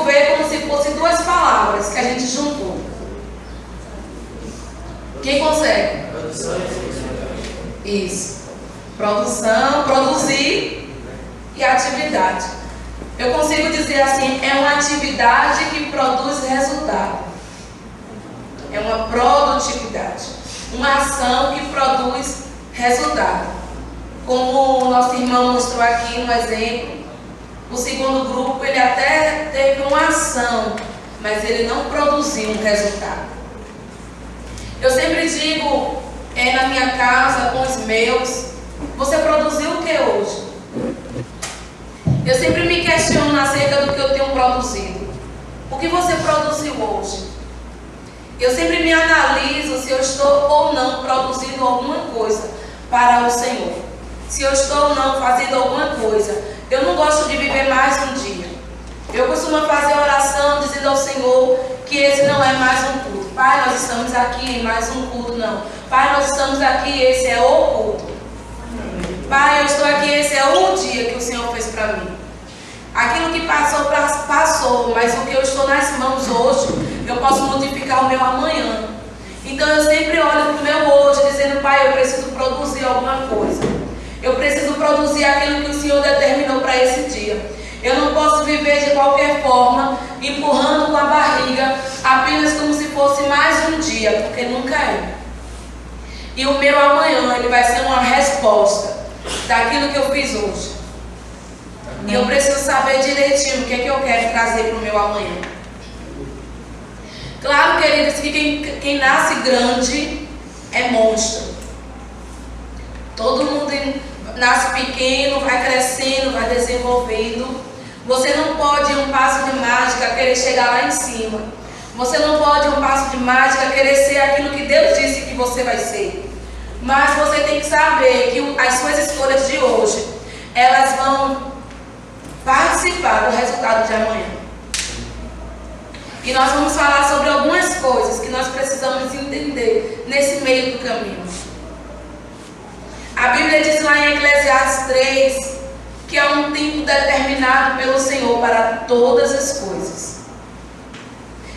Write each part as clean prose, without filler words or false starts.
consigo ver como se fossem duas palavras que a gente juntou. Quem consegue? Isso. Produção, produzir e atividade. Eu consigo dizer assim, é uma atividade que produz resultado. É uma produtividade. Uma ação que produz resultado. Como o nosso irmão mostrou aqui no exemplo, o segundo grupo, ele até teve uma ação, mas ele não produziu um resultado. Eu sempre digo, na minha casa, com os meus, você produziu o que hoje? Eu sempre me questiono acerca do que eu tenho produzido. O que você produziu hoje? Eu sempre me analiso se eu estou ou não produzindo alguma coisa para o Senhor. Se eu estou ou não fazendo alguma coisa. Eu não gosto de viver mais um dia. Eu costumo fazer oração dizendo ao Senhor que esse não é mais um culto. Pai, nós estamos aqui em mais um culto, não. Pai, nós estamos aqui, esse é o culto. Pai, eu estou aqui, esse é o dia que o Senhor fez para mim. Aquilo que passou, passou, mas o que eu estou nas mãos hoje, eu posso modificar o meu amanhã. Então eu sempre olho para o meu hoje, dizendo, Pai, eu preciso produzir alguma coisa. Eu preciso produzir aquilo que o Senhor determinou para esse dia. Eu não posso viver de qualquer forma, empurrando com a barriga, apenas como se fosse mais um dia, porque nunca é. E o meu amanhã, ele vai ser uma resposta daquilo que eu fiz hoje. E eu preciso saber direitinho o que é que eu quero trazer para o meu amanhã. Claro, queridos, que quem nasce grande é monstro. Todo mundo nasce pequeno, vai crescendo, vai desenvolvendo. Você não pode, um passo de mágica, querer chegar lá em cima. Você não pode, um passo de mágica, querer ser aquilo que Deus disse que você vai ser. Mas você tem que saber que as suas escolhas de hoje, elas vão participar do resultado de amanhã. E nós vamos falar sobre algumas coisas que nós precisamos entender nesse meio do caminho. A Bíblia diz lá em Eclesiastes 3 que é um tempo determinado pelo Senhor para todas as coisas.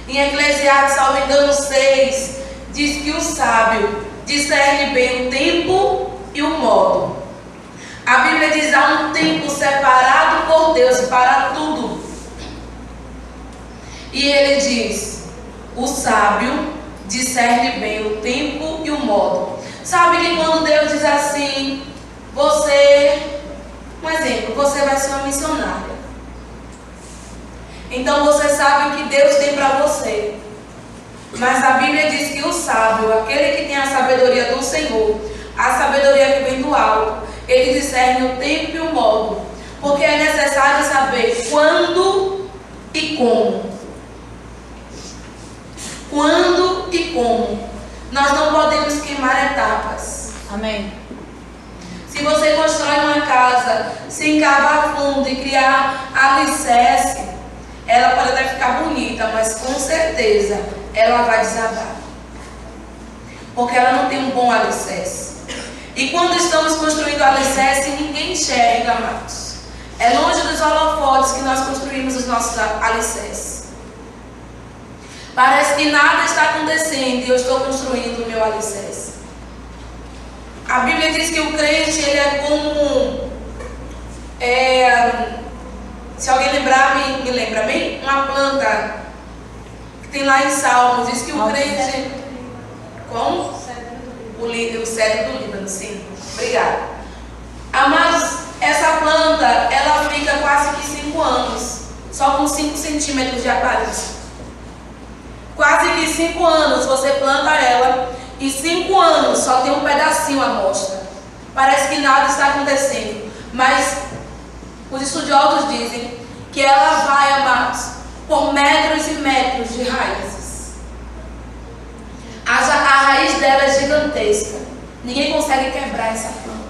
Em Eclesiastes, salvo engano, 6 diz que o sábio discerne bem o tempo e o modo. A Bíblia diz que há um tempo separado por Deus para tudo. E ele diz, o sábio discerne bem o tempo e o modo. Sabe que quando Deus diz assim, um exemplo, você vai ser uma missionária. Então você sabe o que Deus tem para você. Mas a Bíblia diz que o sábio, aquele que tem a sabedoria do Senhor, a sabedoria que vem do alto, ele discerne o tempo e o modo. Porque é necessário saber quando e como. Quando e como. Nós não podemos queimar etapas. Amém. Se você constrói uma casa sem cavar fundo e criar alicerce, ela pode até ficar bonita, mas com certeza ela vai desabar. Porque ela não tem um bom alicerce. E quando estamos construindo alicerce, ninguém enxerga, amados. É longe dos holofotes que nós construímos os nossos alicerces. Parece que nada está acontecendo e eu estou construindo o meu alicerce. A Bíblia diz que o crente, ele é como... se alguém lembrar, me lembra bem? Uma planta que tem lá em Salmos. Diz que o crente... Como? O cedro do Líbano, sim. Obrigada. Amados, essa planta, ela fica quase que 5 anos. Só com 5 centímetros de aparência. Quase que 5 anos você planta ela e 5 anos só tem um pedacinho à mostra. Parece que nada está acontecendo. Mas os estudiosos dizem que ela vai, amados, por metros e metros de raízes. A raiz dela é gigantesca. Ninguém consegue quebrar essa planta.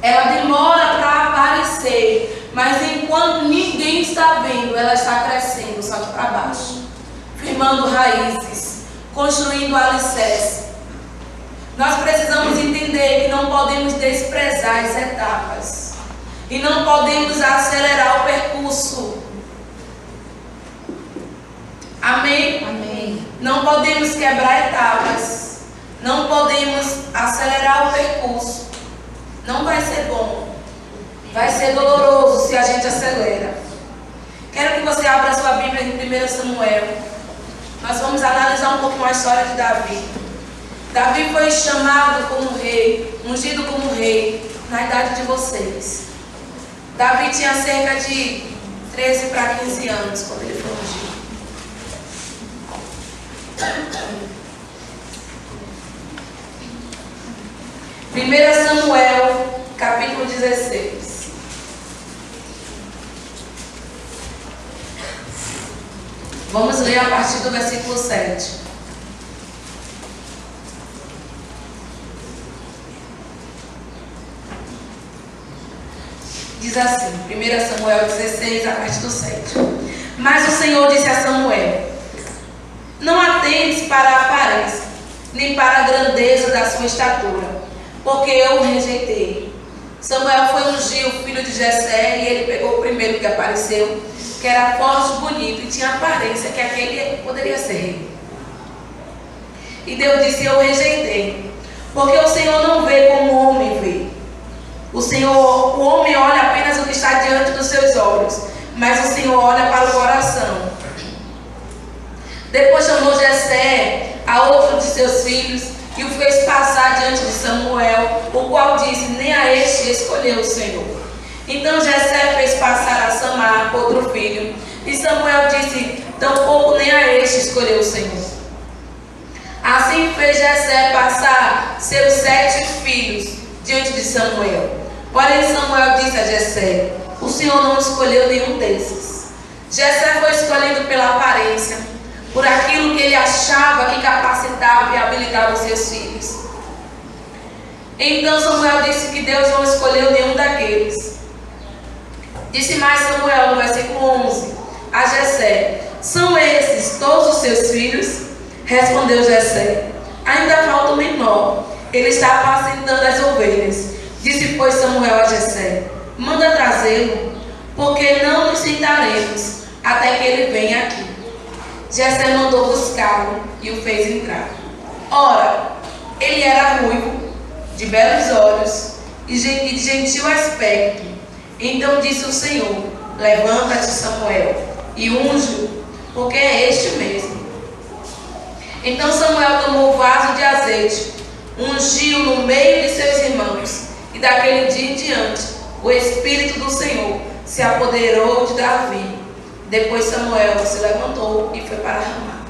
Ela demora para aparecer, mas enquanto ninguém está vendo, ela está crescendo só que para baixo, firmando raízes, construindo alicerce. Nós precisamos entender que não podemos desprezar as etapas e não podemos acelerar o percurso. Não podemos quebrar etapas. Não podemos acelerar o percurso. Não vai ser bom. Vai ser doloroso se a gente acelera. Quero que você abra a sua Bíblia em 1 Samuel. Nós vamos analisar um pouquinho a história de Davi. Davi foi chamado como rei, ungido como rei, na idade de vocês. Davi tinha cerca de 13 para 15 anos quando ele foi ungido. Primeira Samuel, capítulo 16. Vamos ler a partir do versículo 7. Diz assim, 1 Samuel 16, a partir do 7. Mas o Senhor disse a Samuel: não atentes para a aparência, nem para a grandeza da sua estatura, porque eu o rejeitei. Samuel foi ungir o filho de Jessé, e ele pegou o primeiro que apareceu, que era forte, bonito e tinha aparência que aquele poderia ser rei. E Deus disse: eu o rejeitei, porque o Senhor não vê como o homem vê. O homem olha apenas o que está diante dos seus olhos, mas o Senhor olha para o coração. Depois chamou Jessé a outro de seus filhos e o fez passar diante de Samuel, o qual disse: nem a este escolheu o Senhor. Então Jessé fez passar a Samar, outro filho, e Samuel disse: tampouco nem a este escolheu o Senhor. Assim fez Jessé passar seus 7 filhos diante de Samuel. Porém Samuel disse a Jessé: o Senhor não escolheu nenhum desses. Jessé foi escolhido pela aparência, por aquilo que ele achava que capacitava e habilitava os seus filhos. Então Samuel disse que Deus não escolheu nenhum daqueles. Disse mais Samuel no versículo 11 a Jessé: são esses todos os seus filhos? Respondeu Jessé: ainda falta o menor, ele está apacentando as ovelhas. Disse pois Samuel a Jessé: manda trazê-lo, porque não nos sentaremos até que ele venha aqui. Jessé mandou buscá-lo e o fez entrar. Ora, ele era ruivo, de belos olhos e de gentil aspecto. Então disse o Senhor: levanta-te, Samuel, e unge-o, porque é este mesmo. Então Samuel tomou o vaso de azeite, ungiu no meio de seus irmãos, e daquele dia em diante o Espírito do Senhor se apoderou de Davi. Depois Samuel se levantou e foi para Ramá.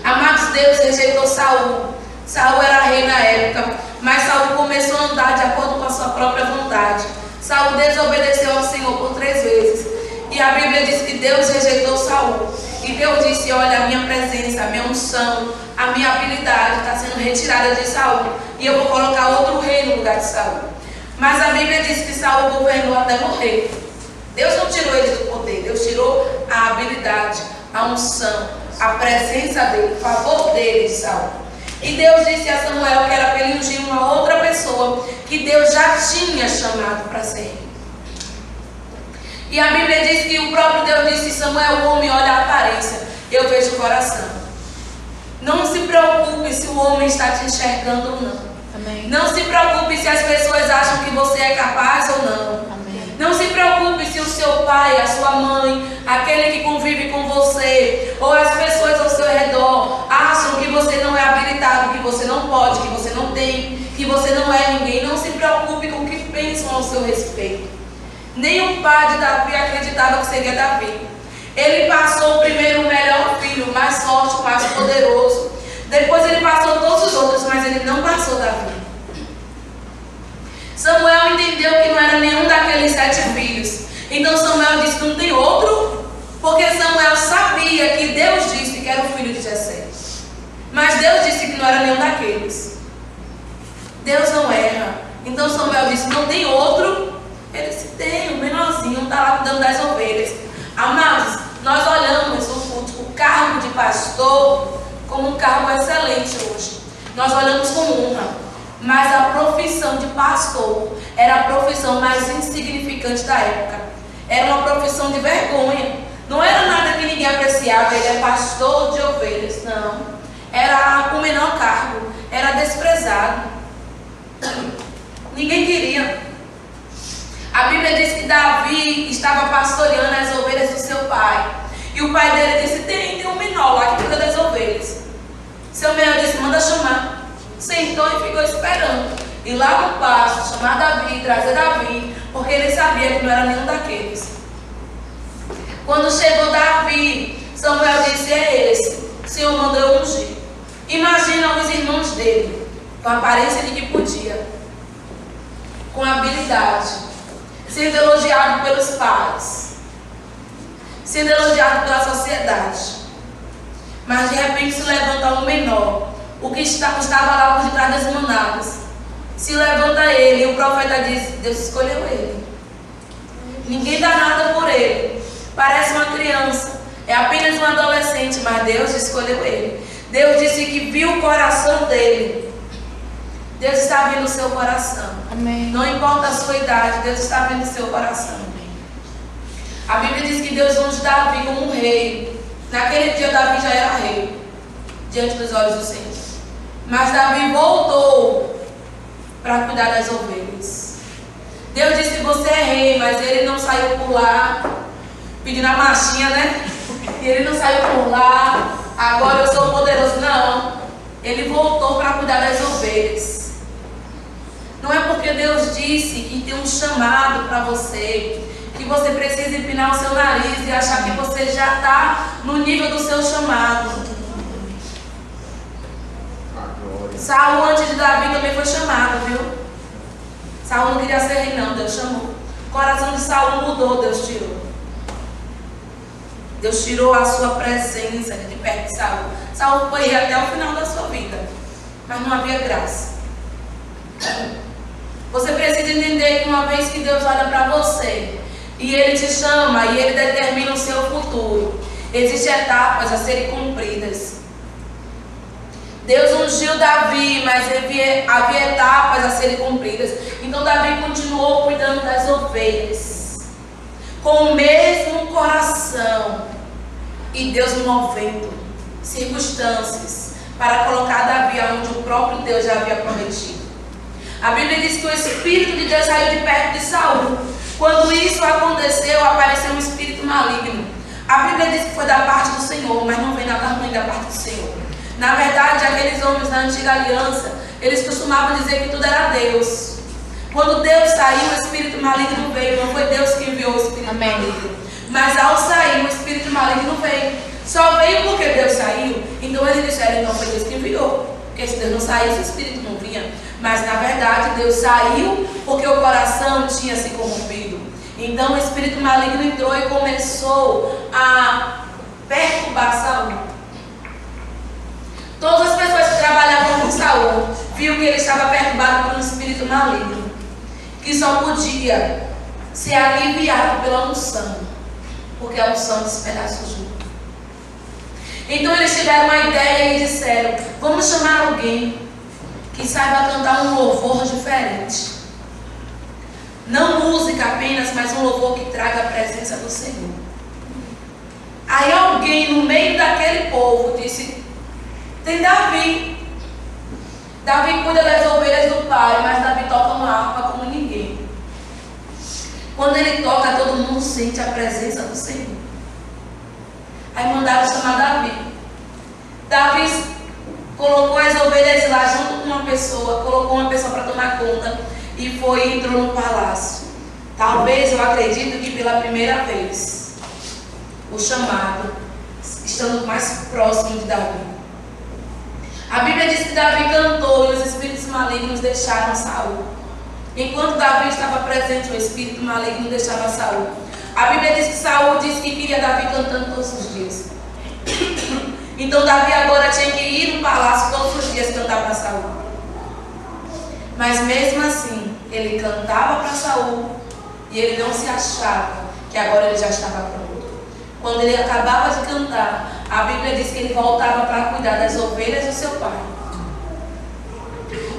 Amados, Deus rejeitou Saul. Saul era rei na época, mas Saul começou a andar de acordo com a sua própria vontade. Saul desobedeceu ao Senhor por 3 vezes. E a Bíblia diz que Deus rejeitou Saul. E Deus disse: olha, a minha presença, a minha unção, a minha habilidade está sendo retirada de Saul, e eu vou colocar outro rei no lugar de Saul. Mas a Bíblia diz que Saul governou até morrer. Deus não tirou ele do poder, Deus tirou a habilidade, a unção, a presença dele, o favor dele de Saul. E Deus disse a Samuel que era para ele ungir uma outra pessoa que Deus já tinha chamado para ser rei. E a Bíblia diz que o próprio Deus disse: Samuel, o homem olha a aparência, eu vejo o coração. Não se preocupe se o homem está te enxergando ou não. Amém. Não se preocupe se as pessoas acham que você é capaz ou não. Amém. Não se preocupe se o seu pai, a sua mãe, aquele que convive com você, ou as pessoas ao seu redor acham que você não é habilitado, que você não pode, que você não tem, que você não é ninguém. Não se preocupe com o que pensam ao seu respeito. Nem o pai de Davi acreditava que seria Davi. Ele passou primeiro o melhor filho, o mais forte, o mais poderoso. Depois ele passou todos os outros, mas ele não passou Davi. Samuel entendeu que não era nenhum daqueles 7 filhos. Então Samuel disse: não tem outro? Porque Samuel sabia que Deus disse que era o filho de Jessé. Mas Deus disse que não era nenhum daqueles. Deus não erra. Então Samuel disse: não tem outro? Ele disse: tem, o menorzinho está lá cuidando das ovelhas. Amados, nós olhamos o cargo de pastor como um cargo excelente hoje. Nós olhamos com honra. Mas a profissão de pastor era a profissão mais insignificante da época. Era uma profissão de vergonha. Não era nada que ninguém apreciava, ele é pastor de ovelhas, não. Era o menor cargo, era desprezado. Ninguém queria. A Bíblia diz que Davi estava pastoreando as ovelhas do seu pai. E o pai dele disse, tem um menor lá que cuida das ovelhas. Seu menor disse, manda chamar. Sentou e ficou esperando. E lá no pasto, chamar Davi, trazer Davi, porque ele sabia que não era nenhum daqueles. Quando chegou Davi, Samuel disse, é esse, o Senhor mandou eu ungir. Imagina os irmãos dele, com a aparência de que podia, com habilidade, sendo elogiado pelos pais, sendo elogiado pela sociedade. Mas de repente se levanta um menor, o que estava lá por detrás das manadas. Se levanta ele e o profeta diz, Deus escolheu ele. Ninguém dá nada por ele. Parece uma criança, é apenas um adolescente, mas Deus escolheu ele. Deus disse que viu o coração dele. Deus está vendo o seu coração. Amém. Não importa a sua idade, Deus está vendo o seu coração. A Bíblia diz que Deus unge Davi como um rei. Naquele dia Davi já era rei, diante dos olhos do Senhor. Mas Davi voltou para cuidar das ovelhas. Deus disse que você é rei, mas ele não saiu por lá pedindo a marchinha, né? E ele não saiu por lá, agora eu sou poderoso. Não, ele voltou para cuidar das ovelhas. Não é porque Deus disse que tem um chamado para você, que você precisa empinar o seu nariz e achar que você já está no nível do seu chamado. Saul, antes de Davi, também foi chamado, viu? Saul não queria ser rei, não, Deus chamou. O coração de Saul mudou, Deus tirou. Deus tirou a sua presença de perto de Saul. Saul foi rei até o final da sua vida, mas não havia graça. Você precisa entender que uma vez que Deus olha para você e Ele te chama e Ele determina o seu futuro, existem etapas a serem cumpridas. Deus ungiu Davi, mas havia etapas a serem cumpridas. Então Davi continuou cuidando das ovelhas, com o mesmo coração, e Deus movendo circunstâncias para colocar Davi onde o próprio Deus já havia prometido. A Bíblia diz que o Espírito de Deus saiu de perto de Saul. Quando isso aconteceu, apareceu um espírito maligno. A Bíblia diz que foi da parte do Senhor, mas não vem nada ruim da parte do Senhor. Na verdade, aqueles homens da antiga aliança, eles costumavam dizer que tudo era Deus. Quando Deus saiu, o espírito maligno veio. Não foi Deus que enviou o espírito maligno. Mas ao sair, o espírito maligno veio. Só veio porque Deus saiu. Então eles disseram, então foi Deus que enviou. Porque se Deus não saísse, o espírito não vinha. Mas na verdade, Deus saiu porque o coração tinha se corrompido. Então o espírito maligno entrou e começou a perturbar Saul. Todas as pessoas que trabalhavam com Saul viu que ele estava perturbado por um espírito maligno, que só podia ser aliviado pela unção, porque a unção despedaça o jugo. Então eles tiveram uma ideia e disseram, vamos chamar alguém que saiba cantar um louvor diferente. Não música apenas, mas um louvor que traga a presença do Senhor. Aí alguém no meio daquele povo disse, tem Davi. Davi cuida das ovelhas do pai, mas Davi toca uma harpa como ninguém. Quando ele toca, todo mundo sente a presença do Senhor. Aí mandaram chamar Davi. Davi colocou as ovelhas lá junto com uma pessoa, colocou uma pessoa para tomar conta e entrou no palácio. Talvez, eu acredito que pela primeira vez, o chamado, estando mais próximo de Davi. A Bíblia diz que Davi cantou e os espíritos malignos deixaram Saul. Enquanto Davi estava presente, o espírito maligno deixava Saul. A Bíblia diz que Saul disse que queria Davi cantando todos os dias. Então Davi agora tinha que ir no palácio todos os dias cantar para Saul. Mas mesmo assim, ele cantava para Saul e ele não se achava que agora ele já estava pronto. Quando ele acabava de cantar, a Bíblia diz que ele voltava para cuidar das ovelhas do seu pai.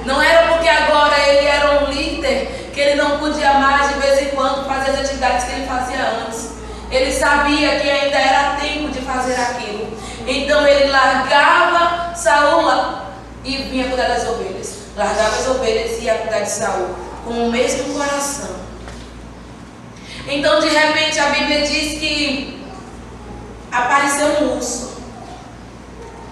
Não era porque agora ele era um líder que ele não podia mais de vez em quando fazer as atividades que ele fazia antes. ele sabia que ainda era tempo de fazer aquilo. Então ele largava Saul e vinha cuidar das ovelhas. Largava as ovelhas e ia cuidar de Saul, com o mesmo coração. Então de repente a Bíblia diz que apareceu um urso.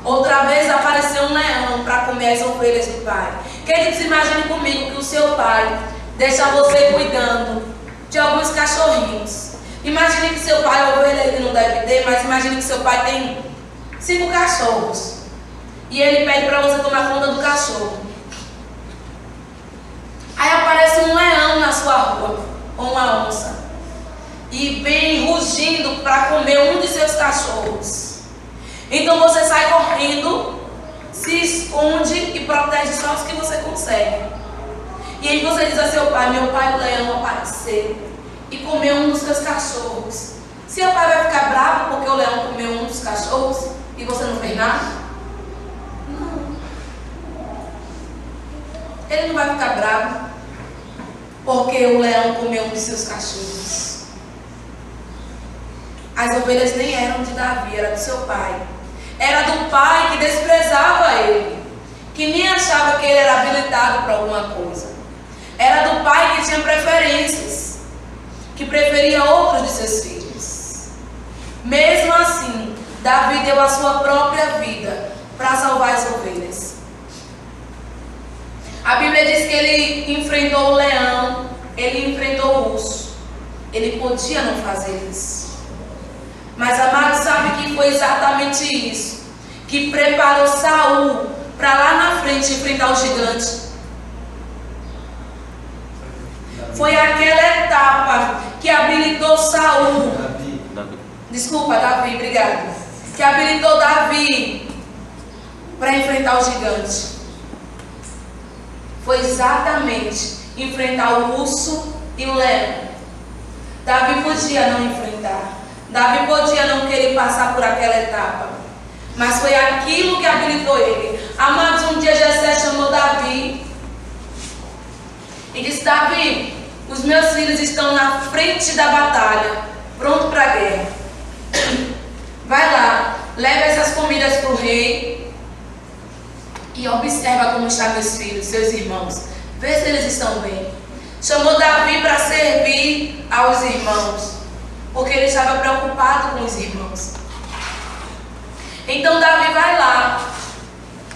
Outra vez apareceu um leão para comer as ovelhas do pai. Queridos, imagine comigo que o seu pai deixa você cuidando de alguns cachorrinhos. Imagine que seu pai, ovelha ele não deve ter, mas imagine que seu pai tem 5 cachorros. E ele pede para você tomar conta do cachorro. Aí aparece um leão na sua rua, ou uma onça, e vem rugindo para comer um de seus cachorros. Então você sai correndo, se esconde e protege só os que você consegue. E aí você diz a seu pai: meu pai, o leão apareceu e comeu um dos seus cachorros. Seu pai vai ficar bravo porque o leão comeu um dos cachorros e você não fez nada? Não. Ele não vai ficar bravo porque o leão comeu um dos seus cachorros. As ovelhas nem eram de Davi, era do seu pai. Era do pai que desprezava ele, que nem achava que ele era habilitado para alguma coisa. Era do pai que tinha preferências, que preferia outros de seus filhos. Mesmo assim, Davi deu a sua própria vida para salvar as ovelhas. A Bíblia diz que ele enfrentou o leão, ele enfrentou o urso. Ele podia não fazer isso. Mas, amado, sabe que foi exatamente isso que preparou Saul para lá na frente enfrentar o gigante. Foi aquela etapa que habilitou Saul. Desculpa, Davi, obrigado. Que habilitou Davi para enfrentar o gigante. Foi exatamente enfrentar o urso e o leão. Davi podia não enfrentar. Davi podia não querer passar por aquela etapa, mas foi aquilo que habilitou ele. Amados, um dia Jessé chamou Davi e disse: Davi, os meus filhos estão na frente da batalha, pronto para a guerra. Vai lá, leva essas comidas para o rei e observa como estão meus filhos, seus irmãos. Vê se eles estão bem. Chamou Davi para servir aos irmãos, porque ele estava preocupado com os irmãos. Então Davi vai lá.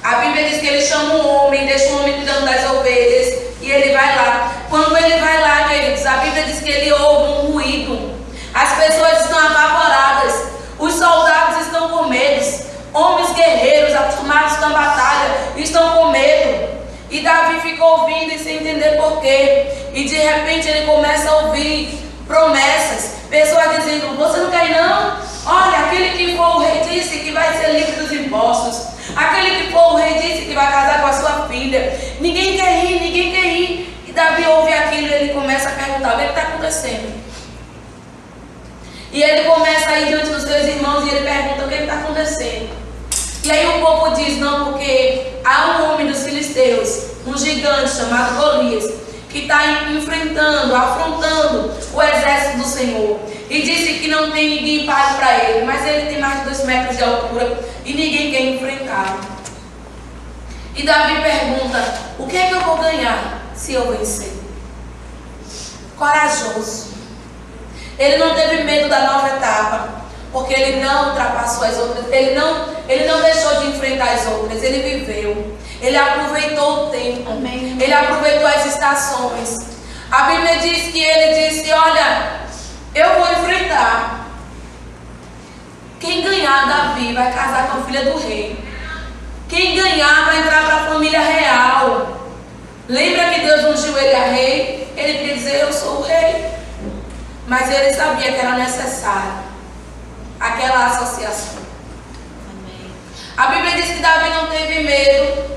A Bíblia diz que ele chama um homem, deixa o homem cuidando das ovelhas, e ele vai lá. Quando ele vai lá, queridos, a Bíblia diz que ele ouve um ruído. As pessoas estão apavoradas, os soldados estão com medo, homens guerreiros acostumados com a batalha estão com medo. E Davi ficou ouvindo e sem entender porquê. E de repente ele começa a ouvir promessas, pessoas dizendo: você não quer ir não? Olha, aquele que for o rei disse que vai ser livre dos impostos. Aquele que for o rei disse que vai casar com a sua filha. Ninguém quer ir, ninguém quer ir. E Davi ouve aquilo e ele começa a perguntar: o que está acontecendo? E ele começa a ir diante dos seus irmãos e ele pergunta: o que está acontecendo? E aí o povo diz: não, porque há um homem dos filisteus, um gigante chamado Golias, que está enfrentando, afrontando o exército do Senhor. E disse que não tem ninguém pago para ele, mas ele tem mais de 2 metros de altura e ninguém quer enfrentá-lo. E Davi pergunta: o que é que eu vou ganhar se eu vencer? Corajoso. Ele não teve medo da nova etapa, porque ele não ultrapassou as outras, ele não deixou de enfrentar as outras, ele viveu. Ele aproveitou o tempo. Amém. Ele aproveitou as estações. A Bíblia diz que ele disse: olha, eu vou enfrentar. Quem ganhar, Davi vai casar com a filha do rei. Quem ganhar vai entrar para a família real. Lembra que Deus ungiu ele a rei? Ele queria dizer: eu sou o rei. Mas ele sabia que era necessário aquela associação. Amém. A Bíblia diz que Davi não teve medo.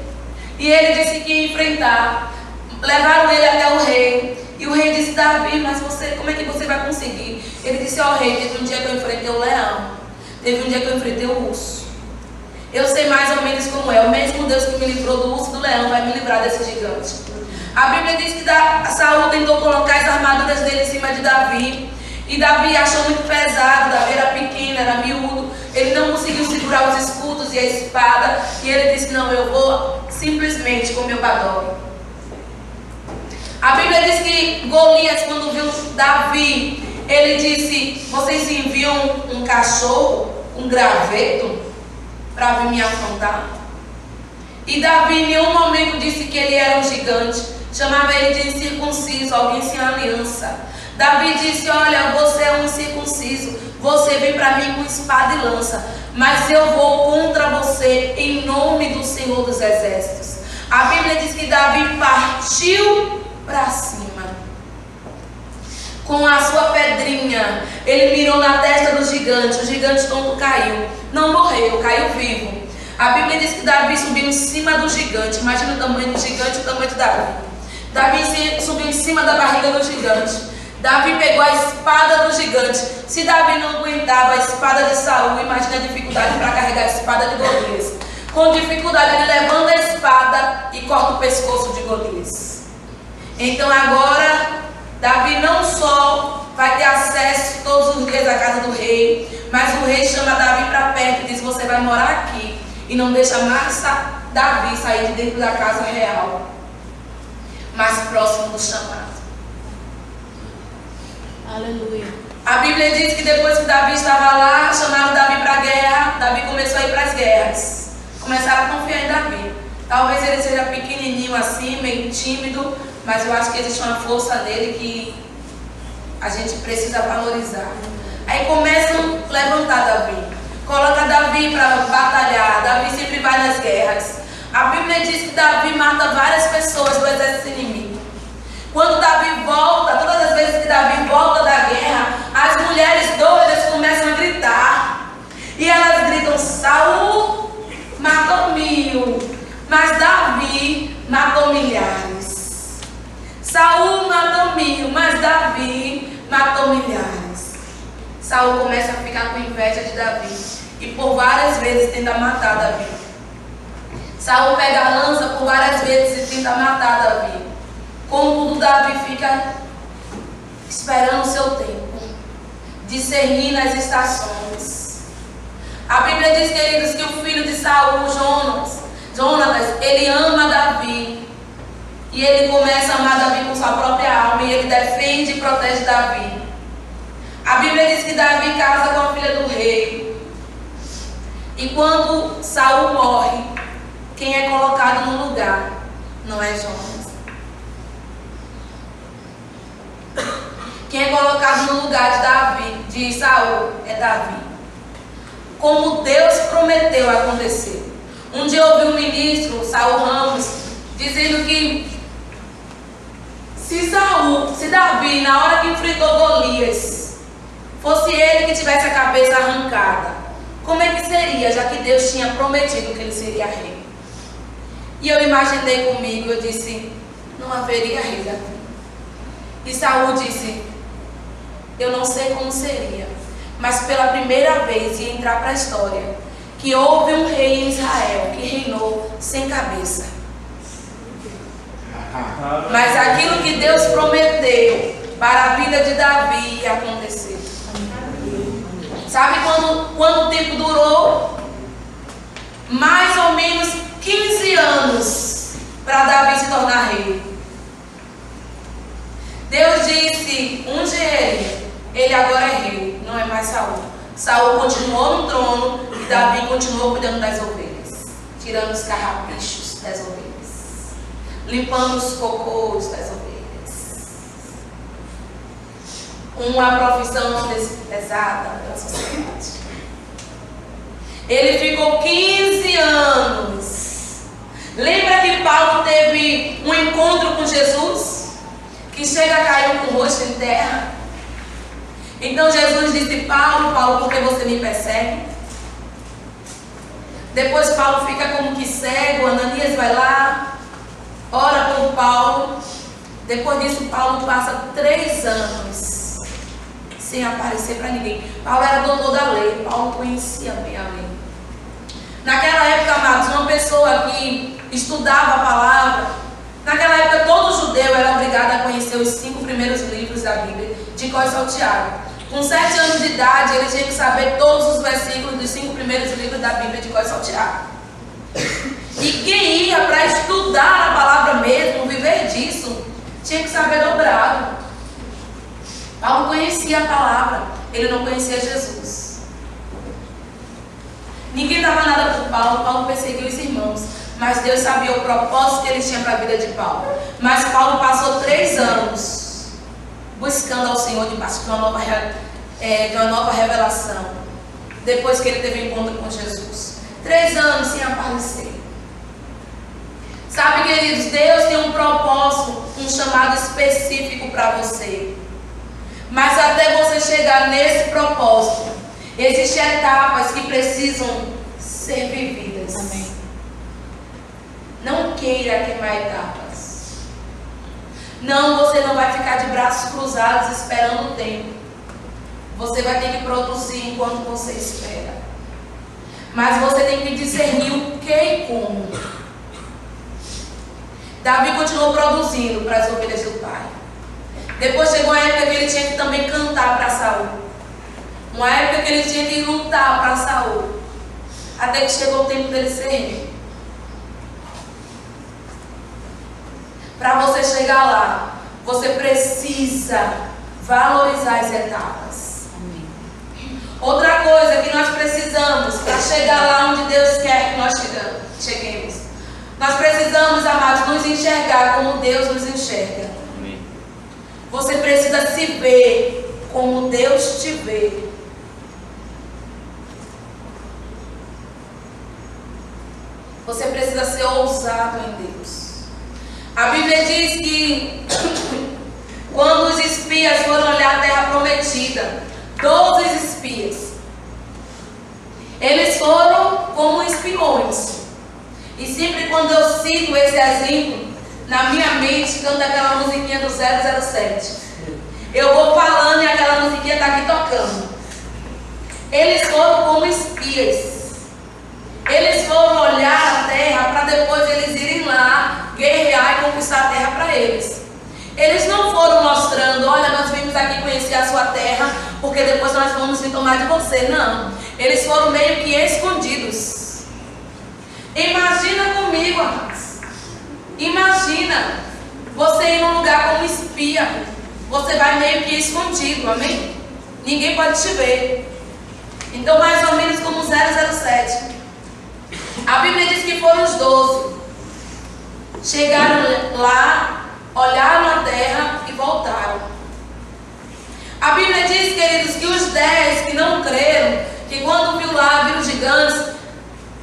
E ele disse que ia enfrentar. Levaram ele até o rei. E o rei disse: Davi, mas você, como é que você vai conseguir? Ele disse: ó rei, teve um dia que eu enfrentei o leão. Teve um dia que eu enfrentei o urso. Eu sei mais ou menos como é. O mesmo Deus que me livrou do urso e do leão vai me livrar desse gigante. A Bíblia diz que Saul tentou colocar as armaduras dele em cima de Davi. E Davi achou muito pesado, Davi era pequeno, era miúdo, ele não conseguiu segurar os escudos e a espada, e ele disse, não, eu vou simplesmente com meu badoque. A Bíblia diz que Golias, quando viu Davi, ele disse, vocês enviam um cachorro, um graveto, para vir me afrontar? E Davi em nenhum momento disse que ele era um gigante, chamava ele de incircunciso, alguém sem aliança. Davi disse, olha, você é um incircunciso, você vem para mim com espada e lança, mas eu vou contra você em nome do Senhor dos Exércitos. A Bíblia diz que Davi partiu para cima. Com a sua pedrinha, ele mirou na testa do gigante, o gigante tonto caiu. Não morreu, caiu vivo. A Bíblia diz que Davi subiu em cima do gigante. Imagina o tamanho do gigante e o tamanho de Davi. Davi subiu em cima da barriga do gigante. Davi pegou a espada do gigante. Se Davi não aguentava a espada de Saul, imagina a dificuldade para carregar a espada de Golias. Com dificuldade ele levanta a espada e corta o pescoço de Golias. Então agora Davi não só vai ter acesso todos os dias à casa do rei, mas o rei chama Davi para perto e diz, você vai morar aqui. E não deixa mais Davi sair de dentro da casa real, mais próximo do chamado. Aleluia. A Bíblia diz que depois que Davi estava lá, chamaram Davi para a guerra, Davi começou a ir para as guerras. Começaram a confiar em Davi. Talvez ele seja pequenininho assim, meio tímido, mas eu acho que existe uma força nele que a gente precisa valorizar. Aí começam a levantar Davi. Coloca Davi para batalhar. Davi sempre vai nas guerras. A Bíblia diz que Davi mata várias pessoas do exército inimigo. Quando Davi volta, todas as vezes que Davi volta da guerra, as mulheres doidas começam a gritar. E elas gritam, Saul matou 1000, mas Davi matou milhares. Saul matou 1000, mas Davi matou milhares. Saul começa a ficar com inveja de Davi e por várias vezes tenta matar Davi. Saul pega a lança por várias vezes e tenta matar Davi. Contudo, Davi fica esperando o seu tempo, discernindo as estações. A Bíblia diz, queridos, que o filho de Saul, Jonatas, ele ama Davi. E ele começa a amar Davi com sua própria alma e ele defende e protege Davi. A Bíblia diz que Davi casa com a filha do rei. E quando Saul morre, quem é colocado no lugar não é Jonatas. Quem é colocado no lugar de Davi, de Saul, é Davi. Como Deus prometeu acontecer. Um dia eu ouvi um ministro, Saul Ramos, dizendo que se Davi, na hora que enfrentou Golias, fosse ele que tivesse a cabeça arrancada, como é que seria, já que Deus tinha prometido que ele seria rei? E eu imaginei comigo, eu disse, não haveria rei Davi. E Saul disse, eu não sei como seria, mas pela primeira vez ia entrar para a história que houve um rei em Israel que reinou sem cabeça. Mas aquilo que Deus prometeu para a vida de Davi ia acontecer. Sabe quanto tempo durou? Mais ou menos 15 anos para Davi se tornar rei. Deus disse, unge ele agora é rei, não é mais Saul. Saul continuou no trono e Davi continuou cuidando das ovelhas, tirando os carrapichos das ovelhas, limpando os cocôs das ovelhas. Uma profissão pesada para a sociedade. Ele ficou 15 anos. Lembra que Paulo teve um encontro com Jesus? Que chega a cair com o rosto em terra. Então Jesus disse, Paulo, por que você me persegue? Depois Paulo fica como que cego, Ananias vai lá, ora por Paulo. Depois disso Paulo passa 3 anos sem aparecer para ninguém. Paulo era doutor da lei, Paulo conhecia bem a lei. Naquela época, amados, uma pessoa que estudava a palavra, naquela época todo judeu era obrigado a conhecer os 5 primeiros livros da Bíblia, de cor e salteado. Com 7 anos de idade, ele tinha que saber todos os versículos dos 5 primeiros livros da Bíblia de cor e salteado. E quem ia para estudar a palavra mesmo, viver disso, tinha que saber dobrado. Paulo conhecia a palavra, ele não conhecia Jesus. Ninguém dava nada por Paulo, Paulo perseguiu os irmãos, mas Deus sabia o propósito que ele tinha para a vida de Paulo. Mas Paulo passou 3 anos buscando ao Senhor debaixo de uma nova revelação, depois que ele teve encontro com Jesus. 3 anos sem aparecer. Sabe, queridos, Deus tem um propósito, um chamado específico para você. Mas até você chegar nesse propósito, existem etapas que precisam ser vividas. Amém. Não queira queimar etapas. Não, você não vai ficar de braços cruzados esperando o tempo. Você vai ter que produzir enquanto você espera. Mas você tem que discernir o que e como. Davi continuou produzindo para as ovelhas do pai. Depois chegou a época que ele tinha que também cantar para Saul. Uma época que ele tinha que lutar para Saul. Até que chegou o tempo dele ser rei. Para você chegar lá, você precisa valorizar as etapas. Amém. Outra coisa que nós precisamos para chegar lá onde Deus quer que nós cheguemos. Nós precisamos, amados, nos enxergar como Deus nos enxerga. Amém. Você precisa se ver como Deus te vê. Você precisa ser ousado em Deus. A Bíblia diz que quando os espias foram olhar a terra prometida, 12 espias, eles foram como espiões. E sempre quando eu cito esse exemplo, na minha mente canta aquela musiquinha do 007. Eu vou falando e aquela musiquinha está aqui tocando. Eles foram como espias. Eles foram olhar a terra para depois eles irem lá guerrear e conquistar a terra para eles. Eles não foram mostrando, olha, nós vimos aqui conhecer a sua terra, porque depois nós vamos vir tomar de você. Não. Eles foram meio que escondidos. Imagina comigo, amados. Imagina você ir num lugar como espia. Você vai meio que escondido, amém? Ninguém pode te ver. Então, mais ou menos como 007. A Bíblia diz que foram os 12. Chegaram lá, olharam a terra e voltaram. A Bíblia diz, queridos, que os 10 que não creram, que quando viu lá, viram gigantes,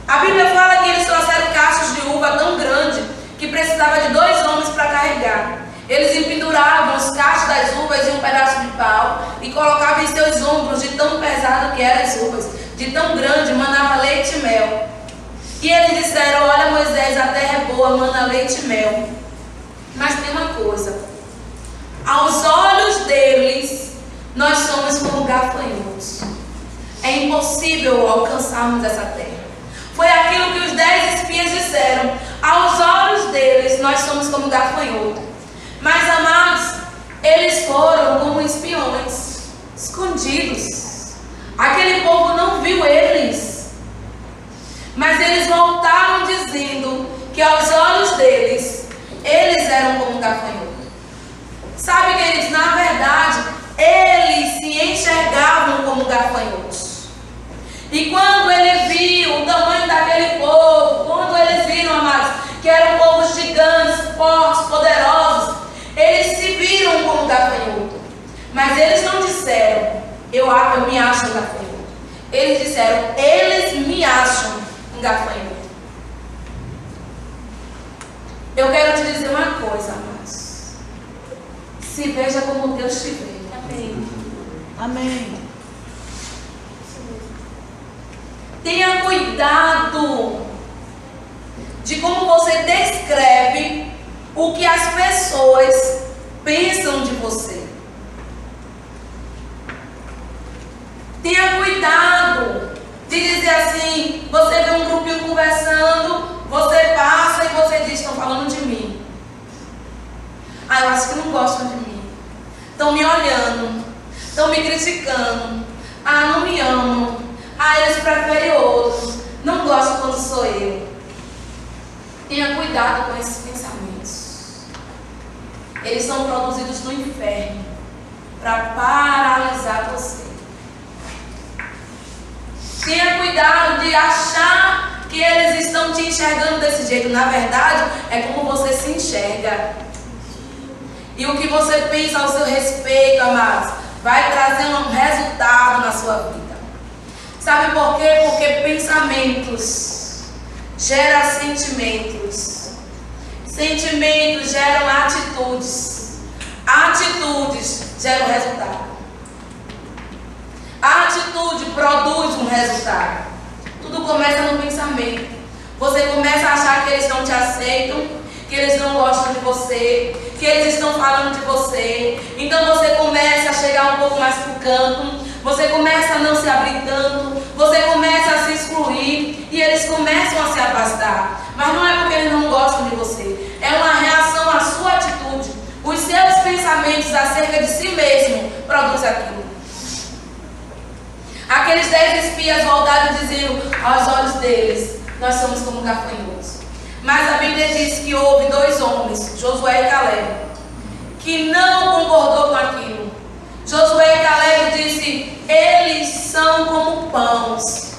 a Bíblia fala que eles trouxeram cachos de uva tão grande que precisava de 2 homens para carregar. Eles empenduravam os cachos das uvas em um pedaço de pau e colocavam em seus ombros, de tão pesado que eram as uvas, de tão grande, manava leite e mel. E eles disseram, olha Moisés, a terra é boa, mana leite e mel. Mas tem uma coisa, aos olhos deles, nós somos como gafanhotos. É impossível alcançarmos essa terra. Foi aquilo que os 10 espias disseram. Aos olhos deles, nós somos como gafanhoto. Mas, amados, eles foram como espiões, escondidos. Aquele povo não viu eles. Mas eles voltaram dizendo que aos olhos deles, eles eram como gafanhoto. Sabe, queridos, na verdade, eles se enxergavam como gafanhotos. E quando ele viu o tamanho daquele povo, quando eles viram, amados, que eram povos gigantes, fortes, poderosos, eles se viram como gafanhoto. Mas eles não disseram, eu me acho um gafanhoto. Eles disseram, eles me acham um gafanhoto. Eu quero te dizer uma coisa, amados. Se veja como Deus te vê. Amém. Amém. Tenha cuidado de como você descreve o que as pessoas pensam de você. Tenha cuidado de dizer assim, você vê um grupinho conversando, você passa e você diz, estão falando de mim. Ah, eu acho que não gostam de mim. Estão me olhando. estão me criticando. Ah, não me amam. Ah, eles preferem outros. Não gostam quando sou eu. Tenha cuidado com esses pensamentos. Eles são produzidos no inferno para paralisar você. Tenha cuidado de achar que eles estão te enxergando desse jeito. Na verdade, é como você se enxerga. E o que você pensa ao seu respeito, amados, vai trazer um resultado na sua vida. Sabe por quê? Porque pensamentos geram sentimentos. Sentimentos geram atitudes. Atitudes geram resultado. A atitude produz um resultado. Tudo começa no pensamento. Você começa a achar que eles não te aceitam, que eles não gostam de você, que eles estão falando de você. Então você começa a chegar um pouco mais pro canto. Você começa a não se abrir tanto. Você começa a se excluir. E eles começam a se afastar. Mas não é porque eles não gostam de você. É uma reação à sua atitude. Os seus pensamentos acerca de si mesmo produzem aquilo. Aqueles 10 espias voltaram dizendo aos olhos deles: nós somos como gafanhotos. Mas a Bíblia diz que houve 2 homens, Josué e Caleb, que não concordou com aquilo. Josué e Caleb disse: eles são como pães,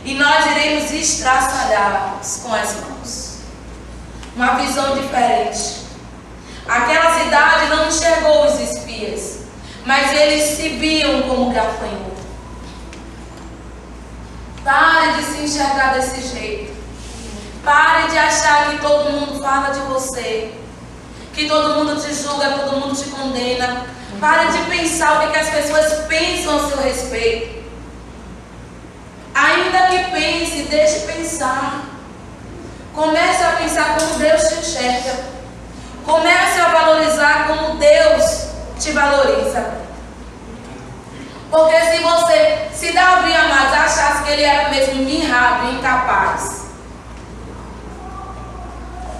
e nós iremos estraçalhá-los com as mãos. Uma visão diferente. Aquela cidade não enxergou os espias, mas eles se viam como gafanhotos. Pare de se enxergar desse jeito. Pare de achar que todo mundo fala de você, que todo mundo te julga, todo mundo te condena. Pare de pensar o que as pessoas pensam a seu respeito. Ainda que pense, deixe pensar. Comece a pensar como Deus te enxerga. Comece a valorizar como Deus te valoriza. Porque se Davi, amados, achasse que ele era mesmo mirrado e incapaz,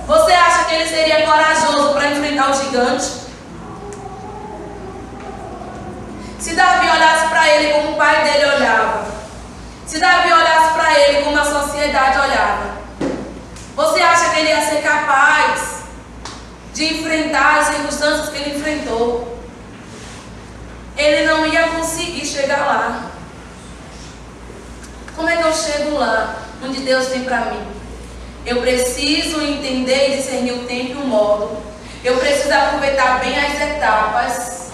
você acha que ele seria corajoso para enfrentar o gigante? Se Davi olhasse para ele como o pai dele olhava, se Davi olhasse para ele como a sociedade olhava, você acha que ele ia ser capaz de enfrentar as circunstâncias que ele enfrentou? Ele não ia conseguir chegar lá. Como é que eu chego lá, onde Deus tem para mim? Eu preciso entender e discernir o tempo e o modo. Eu preciso aproveitar bem as etapas.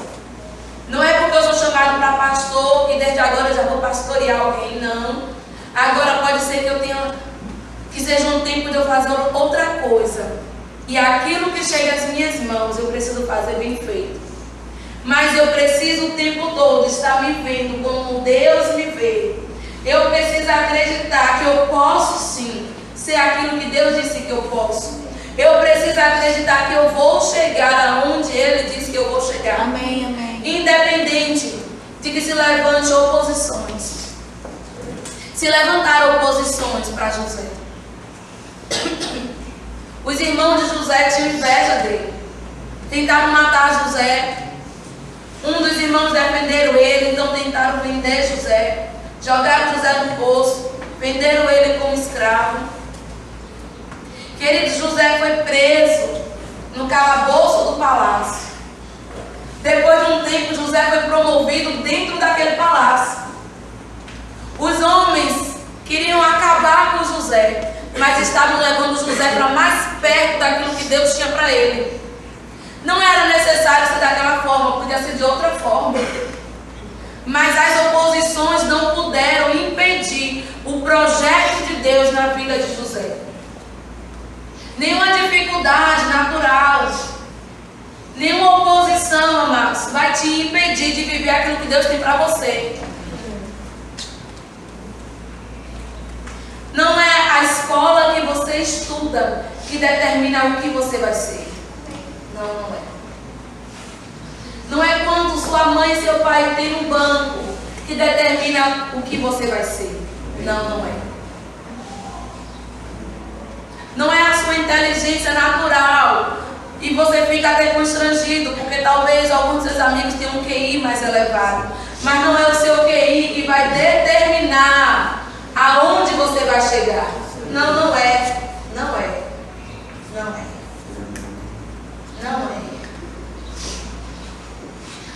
Não é porque eu sou chamado para pastor que desde agora eu já vou pastorear alguém, não. Agora pode ser que seja um tempo de eu fazer outra coisa. E aquilo que chega às minhas mãos, eu preciso fazer bem feito. Mas eu preciso o tempo todo estar me vendo como Deus me vê. Eu preciso acreditar que eu posso sim ser aquilo que Deus disse que eu posso. Eu preciso acreditar que eu vou chegar aonde Ele disse que eu vou chegar. Amém, amém. Independente de que se levante oposições. Se levantaram oposições para José. Os irmãos de José tinham inveja dele. Tentaram matar José. Um dos irmãos defenderam ele, então tentaram vender José. Jogaram José no poço, venderam ele como escravo. Querido, José foi preso no calabouço do palácio. Depois de um tempo, José foi promovido dentro daquele palácio. Os homens queriam acabar com José, mas estavam levando José para mais perto daquilo que Deus tinha para ele. Não era necessário ser daquela forma, podia ser de outra forma. Mas as oposições não puderam impedir o projeto de Deus na vida de José. Nenhuma dificuldade natural, nenhuma oposição, amados, vai te impedir de viver aquilo que Deus tem para você. Não é a escola que você estuda que determina o que você vai ser. Não, não é. Não é quanto sua mãe e seu pai têm no banco que determina o que você vai ser. Não, não é. Não é a sua inteligência natural. E você fica até constrangido, porque talvez alguns dos seus amigos tenham um QI mais elevado. Mas não é o seu QI que vai determinar aonde você vai chegar. Não, não é. Não é. Não é. Não é.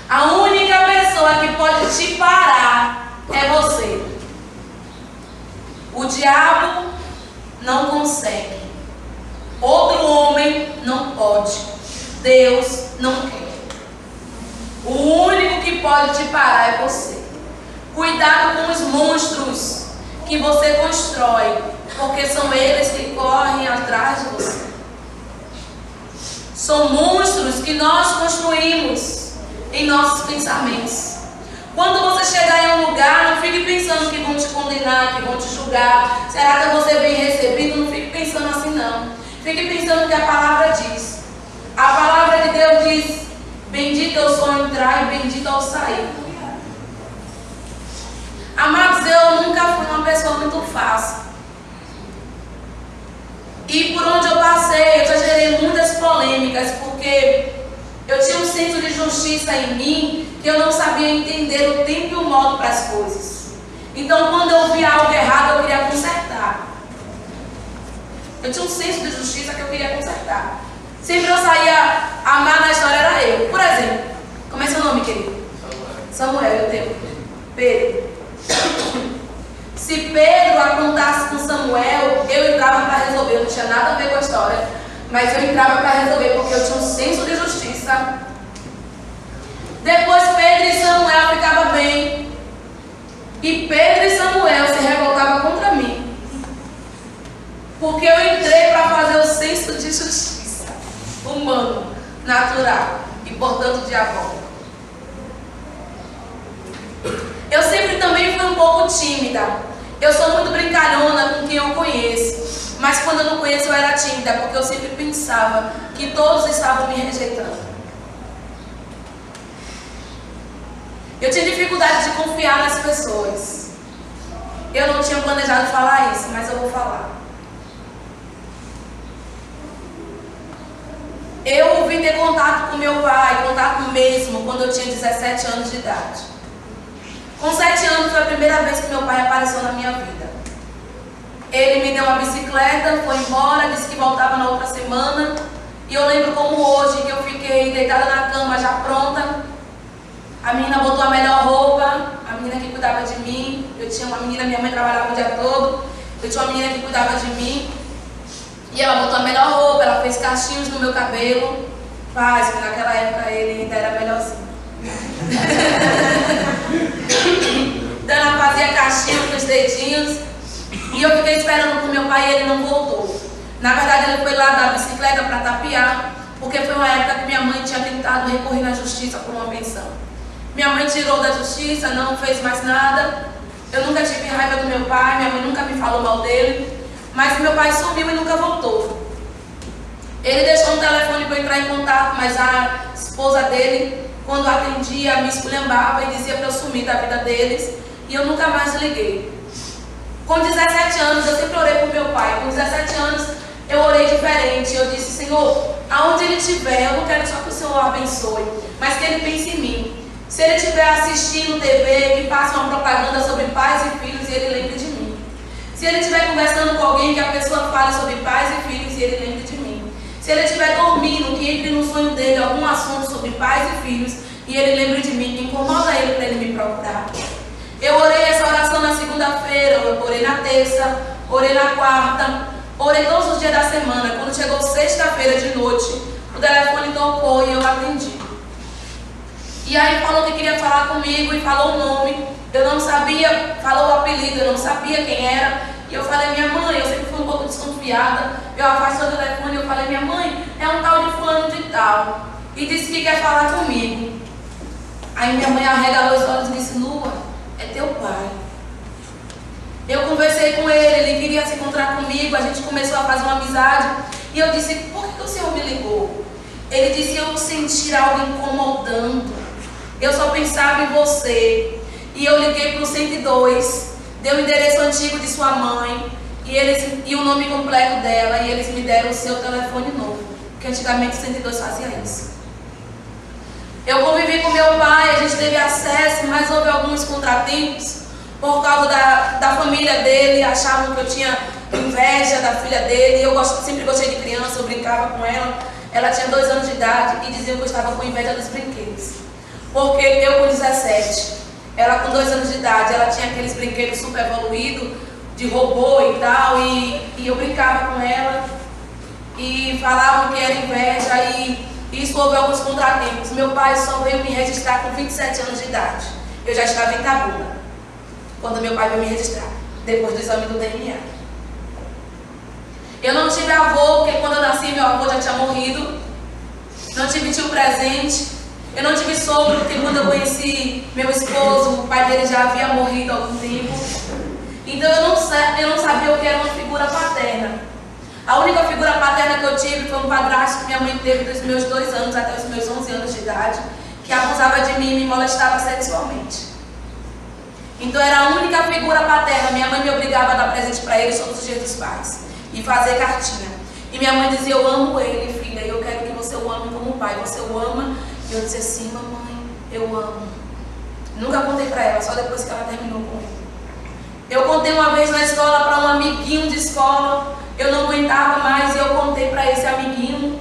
A única pessoa que pode te parar é você. O diabo não consegue. Outro homem não pode. Deus não quer. O único que pode te parar é você. Cuidado com os monstros que você constrói, porque são eles que correm atrás de você. São monstros que nós construímos em nossos pensamentos. Quando você chegar em um lugar, não fique pensando que vão te condenar, que vão te julgar. Será que eu vou ser bem recebido? Não fique pensando assim, não. Fique pensando o que a palavra diz. A palavra de Deus diz: bendito eu sou ao entrar e bendito ao sair. Amados, eu nunca fui uma pessoa muito fácil. E por onde eu passei, eu já gerei muitas polêmicas, porque eu tinha um senso de justiça em mim, que eu não sabia entender o tempo e o modo para as coisas. Então, quando eu via algo errado, eu queria consertar. Eu tinha um senso de justiça que eu queria consertar. Sempre eu saía, a má na história era eu. Por exemplo, como é seu nome, querido? Samuel, eu tenho. Pedro. Se Pedro aprontasse com Samuel, eu entrava para resolver. Eu não tinha nada a ver com a história, mas eu entrava para resolver porque eu tinha um senso de justiça. Depois Pedro e Samuel ficavam bem. E Pedro e Samuel se revoltavam contra mim. Porque eu entrei para fazer o senso de justiça humano, natural e, portanto, diabólico. Eu sempre também fui um pouco tímida. Eu sou muito brincalhona com quem eu conheço. Mas quando eu não conheço, eu era tímida, porque eu sempre pensava que todos estavam me rejeitando. Eu tinha dificuldade de confiar nas pessoas. Eu não tinha planejado falar isso, mas eu vou falar. Eu vim ter contato com meu pai, contato mesmo, quando eu tinha 17 anos de idade. Com 7 anos foi a primeira vez que meu pai apareceu na minha vida. Ele me deu uma bicicleta, foi embora, disse que voltava na outra semana. E eu lembro como hoje, que eu fiquei deitada na cama já pronta. A menina botou a melhor roupa, a menina que cuidava de mim. Eu tinha uma menina, minha mãe trabalhava o dia todo. Eu tinha uma menina que cuidava de mim. E ela botou a melhor roupa, ela fez cachinhos no meu cabelo. Faz, que naquela época ele ainda era melhorzinho. Então ela fazia cachinho com os dedinhos. E eu fiquei esperando pro meu pai e ele não voltou. Na verdade ele foi lá dar a bicicleta para tapear, porque foi uma época que minha mãe tinha tentado recorrer na justiça por uma pensão. Minha mãe tirou da justiça, não fez mais nada. Eu nunca tive raiva do meu pai, minha mãe nunca me falou mal dele. Mas meu pai sumiu e nunca voltou. Ele deixou um telefone para eu entrar em contato, mas a esposa dele, quando atendia, me esculhambava e dizia para eu sumir da vida deles. E eu nunca mais liguei. Com 17 anos, eu sempre orei por meu pai. Com 17 anos, eu orei diferente. Eu disse: Senhor, aonde ele estiver, eu não quero só que o Senhor o abençoe, mas que ele pense em mim. Se ele estiver assistindo TV, que faça uma propaganda sobre pais e filhos e ele lembre de mim. Se ele estiver conversando com alguém, que a pessoa fale sobre pais e filhos e ele lembre de mim. Se ele estiver dormindo, que entre no sonho dele algum assunto sobre pais e filhos e ele lembre de mim, que incomoda ele para ele me procurar. Eu orei essa oração na segunda-feira, eu orei na terça, orei na quarta, orei todos os dias da semana. Quando chegou sexta-feira de noite, o telefone tocou e eu atendi. E aí falou que queria falar comigo e falou o nome. Eu não sabia, falou o apelido, eu não sabia quem era. E eu falei: minha mãe, eu sempre fui um pouco desconfiada. Eu afastei o telefone e eu falei: minha mãe, é um tal de fulano de tal. E disse que quer falar comigo. Aí minha mãe arregalou os olhos e disse: Lua, é teu pai. Eu conversei com ele queria se encontrar comigo, a gente começou a fazer uma amizade. E eu disse: por que o senhor me ligou? Ele disse: eu senti algo incomodando. Eu só pensava em você. E eu liguei para o 102, dei o endereço antigo de sua mãe e o nome completo dela, e eles me deram o seu telefone novo, porque antigamente o 102 fazia isso. Eu convivi com meu pai, a gente teve acesso, mas houve alguns contratempos por causa da família dele. Achavam que eu tinha inveja da filha dele. Eu sempre gostei de criança, eu brincava com ela. Ela tinha 2 anos de idade e diziam que eu estava com inveja dos brinquedos. Porque eu com 17, ela com 2 anos de idade, ela tinha aqueles brinquedos super evoluídos, de robô e tal, e eu brincava com ela e falavam que era inveja, e isso houve alguns contratempos. Meu pai só veio me registrar com 27 anos de idade. Eu já estava em Itabuna quando meu pai veio me registrar, depois do exame do DNA. Eu não tive avô, porque quando eu nasci meu avô já tinha morrido. Não tive tio presente. Eu não tive sogro, porque quando eu conheci meu esposo, o pai dele já havia morrido há algum tempo. Então eu não sabia o que era uma figura paterna. A única figura paterna que eu tive foi um padrasto que minha mãe teve dos meus 2 anos até os meus 11 anos de idade, que abusava de mim e me molestava sexualmente. Então era a única figura paterna. Minha mãe me obrigava a dar presente para ele todos os dias dos pais e fazer cartinha. E minha mãe dizia: eu amo ele, filha, e eu quero que você o ame como pai. Você o ama? E eu dizia: sim, mamãe, eu amo. Nunca contei para ela, só depois que ela terminou com ele. Eu contei uma vez na escola para um amiguinho de escola. Eu não aguentava mais e eu contei para esse amiguinho.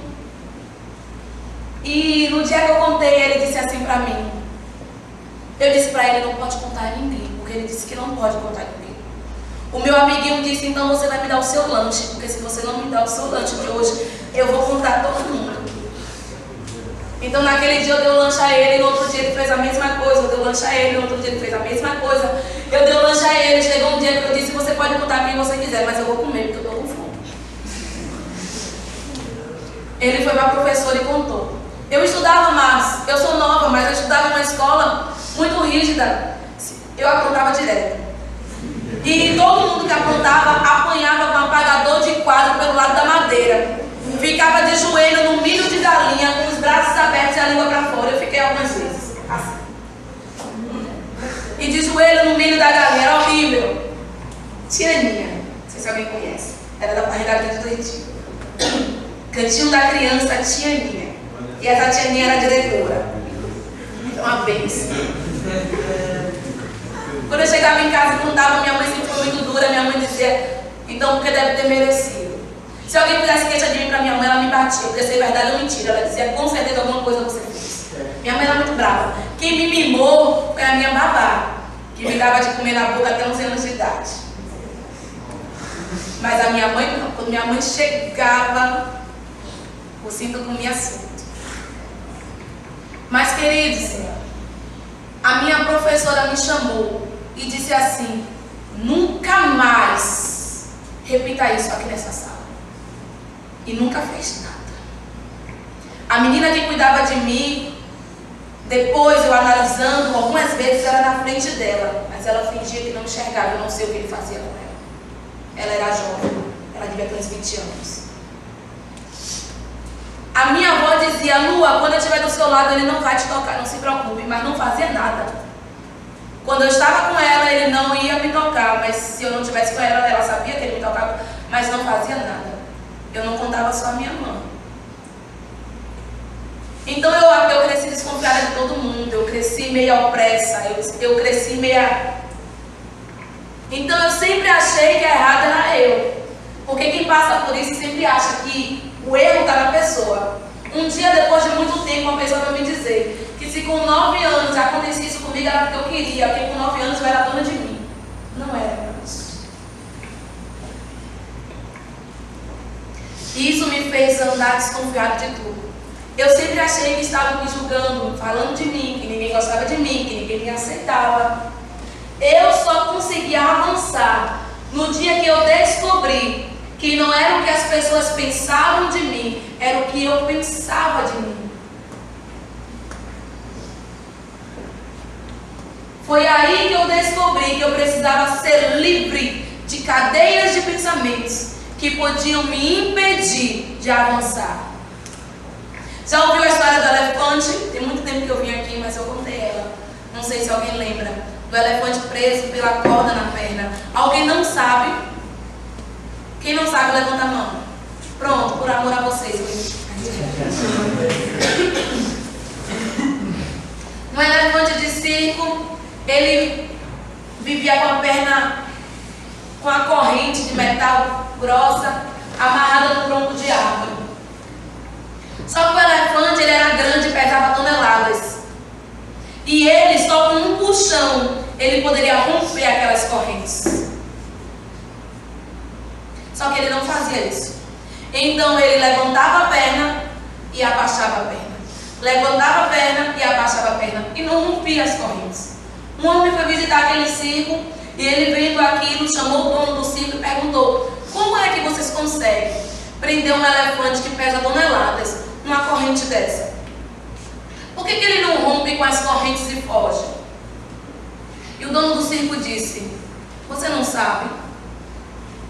E no dia que eu contei, ele disse assim para mim. Eu disse para ele: não pode contar a ninguém, porque ele disse que não pode contar a ninguém. O meu amiguinho disse: então você vai me dar o seu lanche, porque se você não me dar o seu lanche de hoje, eu vou contar a todo mundo. Então naquele dia eu dei o lanche a ele, e no outro dia ele fez a mesma coisa. Eu dei o lanche a ele, no outro dia ele fez a mesma coisa. Eu dei o lanche a ele, chegou um dia que eu disse: você pode contar quem você quiser, mas eu vou comer, porque eu estou com fome. Ele foi para a professora e contou. Eu estudava mais, eu sou nova, mas eu estudava em uma escola muito rígida. Eu aprontava direto. E todo mundo que aprontava apanhava com um apagador de quadro pelo lado da madeira. Ficava de joelho no milho de galinha, com os braços abertos e a língua para fora. Eu fiquei algumas vezes assim. E de joelho no milho da galinha, era horrível. Tianinha, não sei se alguém conhece, era da Barreira do Leitinho. Cantinho da criança, Tianinha. E essa Tianinha era a diretora. Uma bênção. Quando eu chegava em casa e contava, minha mãe sempre foi muito dura. Minha mãe dizia: então porque deve ter merecido. Se alguém fizesse queixa de mim para minha mãe, ela me batia, porque se é verdade ou mentira. Ela dizia: com certeza alguma coisa você fez. Minha mãe era muito brava. Quem me mimou foi a minha babá, que me dava de comer na boca até 11 anos de idade. Mas a minha mãe não. Quando minha mãe chegava, o cinto comia assunto. Mas, queridos, a minha professora me chamou e disse assim: nunca mais repita isso aqui nessa sala. E nunca fez nada. A menina que cuidava de mim, depois eu analisando, algumas vezes era na frente dela, mas ela fingia que não enxergava. Eu não sei o que ele fazia com ela. Ela era jovem, ela devia ter uns 20 anos. A minha avó dizia: Lua, quando eu estiver do seu lado, ele não vai te tocar, não se preocupe, mas não fazia nada. Quando eu estava com ela, ele não ia me tocar, mas se eu não estivesse com ela, ela sabia que ele me tocava, mas não fazia nada. Eu não contava só a minha mãe. Então eu cresci desconfiada de todo mundo, eu cresci meio opressa, eu cresci meia... Então eu sempre achei que a errada era eu. Porque quem passa por isso sempre acha que o erro está na pessoa. Um dia, depois de muito tempo, uma pessoa vai me dizer que se com 9 anos acontecesse isso comigo era porque eu queria, porque com 9 anos eu era dona de mim. Não era isso. Isso me fez andar desconfiado de tudo. Eu sempre achei que estavam me julgando, falando de mim, que ninguém gostava de mim, que ninguém me aceitava. Eu só conseguia avançar no dia que eu descobri que não era o que as pessoas pensavam de mim, era o que eu pensava de mim. Foi aí que eu descobri que eu precisava ser livre de cadeias de pensamentos que podiam me impedir de avançar. Já ouviu a história do elefante? Tem muito tempo que eu vim aqui, mas eu contei ela. Não sei se alguém lembra. Do elefante preso pela corda na perna. Alguém não sabe? Quem não sabe, levanta a mão. Pronto, por amor a vocês. Um elefante de circo, ele vivia com a perna, com a corrente de metal grossa, amarrada no tronco de árvore. Só que o elefante, ele era grande e pesava toneladas. E ele, só com um puxão, ele poderia romper aquelas correntes. Só que ele não fazia isso. Então ele levantava a perna e abaixava a perna. Levantava a perna e abaixava a perna. E não rompia as correntes. Um homem foi visitar aquele circo e ele vendo aquilo, chamou o dono do circo e perguntou: como é que vocês conseguem prender um elefante que pesa toneladas numa corrente dessa? Por que ele não rompe com as correntes e foge? E o dono do circo disse: você não sabe?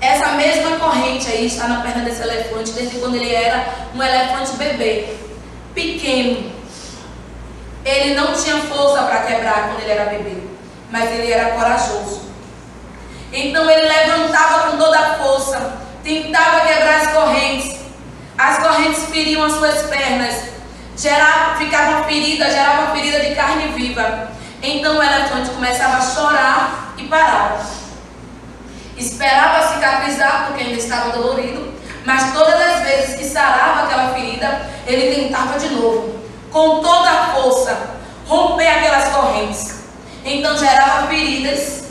Essa mesma corrente aí está na perna desse elefante desde quando ele era um elefante bebê, pequeno. Ele não tinha força para quebrar quando ele era bebê, mas ele era corajoso. Então ele levantava com toda a força, tentava quebrar as correntes feriam as suas pernas, ficava ferida, gerava ferida de carne viva. Então o elefante começava a chorar e parava. Esperava cicatrizar porque ainda estava dolorido, mas todas as vezes que sarava aquela ferida, ele tentava de novo, com toda a força, romper aquelas correntes. Então gerava feridas,